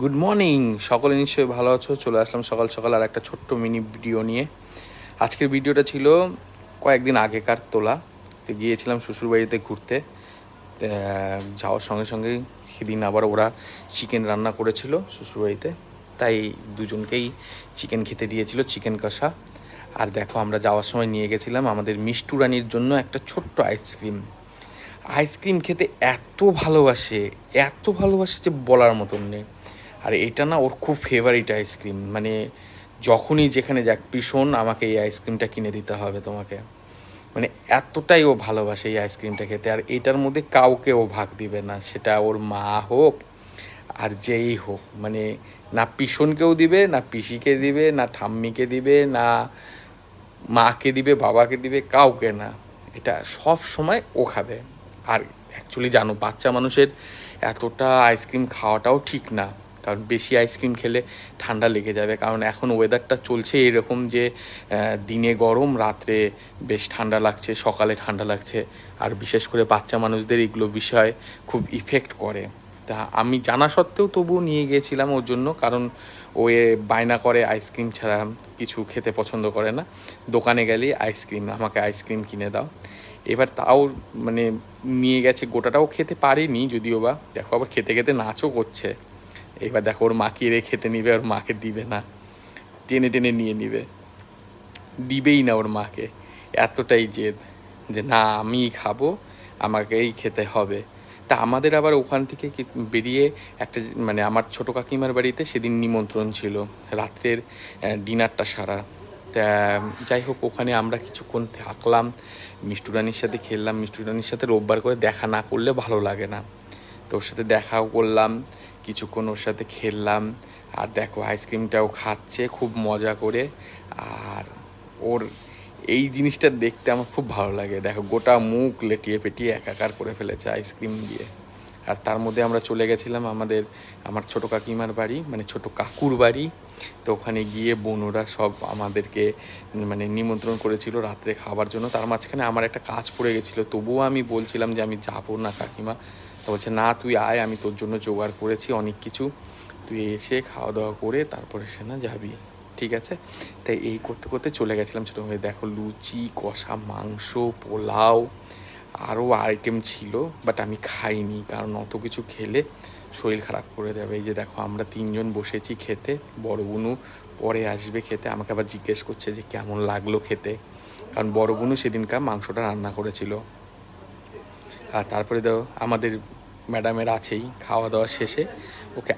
Good morning. সকলে নিশ্চয়ই ভালো আছো। চলে আসলাম সকাল সকাল আর একটা ছোট্ট মিনি ভিডিও নিয়ে। আজকের ভিডিওটা ছিল কয়েকদিন আগেকার তোলা। তো গিয়েছিলাম শ্বশুরবাড়িতে ঘুরতে। যাওয়ার সঙ্গে সঙ্গেই সেদিন আবার ওরা চিকেন রান্না করেছিল শ্বশুরবাড়িতে, তাই দুজনকেই চিকেন খেতে দিয়েছিল, চিকেন কষা। আর দেখো, আমরা যাওয়ার সময় নিয়ে গেছিলাম আমাদের মিষ্টু রানির জন্য একটা ছোট্ট আইসক্রিম। আইসক্রিম খেতে এত ভালোবাসে যে বলার মতন নেই। আর এটা না ওর খুব ফেভারিট আইসক্রিম, মানে যখনই যেখানে যাক ভীষণ আমাকে এই আইসক্রিমটা কিনে দিতে হবে তোমাকে, মানে এতটাই ও ভালোবাসে এই আইসক্রিমটা খেতে। আর এটার মধ্যে কাউকে ও ভাগ দিবে না, সেটা ওর মা হোক আর যেই হোক, মানে না পিসনকেও দিবে, না পিসিকে দিবে, না ঠাম্মিকে দিবে, না মাকে দিবে, বাবাকে দিবে, কাউকে না। এটা সব সময় ও খাবে। আর অ্যাকচুয়ালি জানো, বাচ্চা মানুষের এতটা আইসক্রিম খাওয়াটাও ঠিক না, কারণ বেশি আইসক্রিম খেলে ঠান্ডা লেগে যাবে। কারণ এখন ওয়েদারটা চলছে এরকম যে দিনে গরম, রাত্রে বেশ ঠান্ডা লাগছে, সকালে ঠান্ডা লাগছে। আর বিশেষ করে বাচ্চা মানুষদের এগুলো বিষয় খুব ইফেক্ট করে। তা আমি জানা সত্ত্বেও তবুও নিয়ে গিয়েছিলাম ওর জন্য, কারণ ও বায়না করে আইসক্রিম ছাড়া কিছু খেতে পছন্দ করে না। দোকানে গেলেই আইসক্রিম, আমাকে আইসক্রিম কিনে দাও। এবার তাও মানে নিয়ে গেছে, গোটাটাও খেতে পারিনি যদিও বা। দেখো, আবার খেতে খেতে নাচও করছে। এবার দেখো, ওর মাকে খেতে নিবে, ওর মাকে দিবে না, টেনে টেনে নিয়ে নিবে, দিবেই না ওর মাকে। এতটাই জেদ যে না, আমিই খাবো, আমাকেই খেতে হবে। তা আমাদের আবার ওখান থেকে বেরিয়ে একটা, মানে আমার ছোটো কাকিমার বাড়িতে সেদিন নিমন্ত্রণ ছিল, রাত্রের ডিনারটা সারা। তা যাই হোক, ওখানে আমরা কিছুক্ষণ থাকলাম, মিষ্টুরানির সাথে খেললাম। মিষ্টুরানির সাথে রোববার করে দেখা না করলে ভালো লাগে না, তো ওর সাথে দেখাও করলাম, কিছুক্ষণ ওর সাথে খেললাম। আর দেখো, আইসক্রিমটাও খাচ্ছে খুব মজা করে। আর ওর এই জিনিসটা দেখতে আমার খুব ভালো লাগে। দেখো, গোটা মুখ লেটিয়ে পেটিয়ে একাকার করে ফেলেছে আইসক্রিম দিয়ে। আর তার মধ্যে আমরা চলে গেছিলাম আমার ছোটো কাকিমার বাড়ি, মানে ছোটো কাকুর বাড়ি। তো ওখানে গিয়ে বোনরা সব আমাদেরকে মানে নিমন্ত্রণ করেছিল রাত্রে খাবার জন্য। তার মাঝখানে আমার একটা কাজ পড়ে গেছিলো, তবুও আমি বলছিলাম যে আমি যাবো না কাকিমা। তো বলছে না, তুই আয়, আমি তোর জন্য জোগাড় করেছি অনেক কিছু, তুই এসে খাওয়া দাওয়া করে তারপরে সে না যাবি, ঠিক আছে। তাই এই করতে করতে চলে গেছিলাম ছোটো হয়ে। দেখো, লুচি, কষা মাংস, পোলাও, আরও আইটেম ছিল, বাট আমি খাইনি, কারণ অত কিছু খেলে শরীর খারাপ করে দেবে। এই যে দেখো, আমরা তিনজন বসেছি খেতে, বড় বুনু পরে আসবে খেতে। আমাকে আবার জিজ্ঞেস করছে যে কেমন লাগলো খেতে, কারণ বড় বুনু সেদিনকার মাংসটা রান্না করেছিল। আর তারপরে আমাদের ম্যাডামের আছেই, খাওয়া দাওয়া শেষে ওকে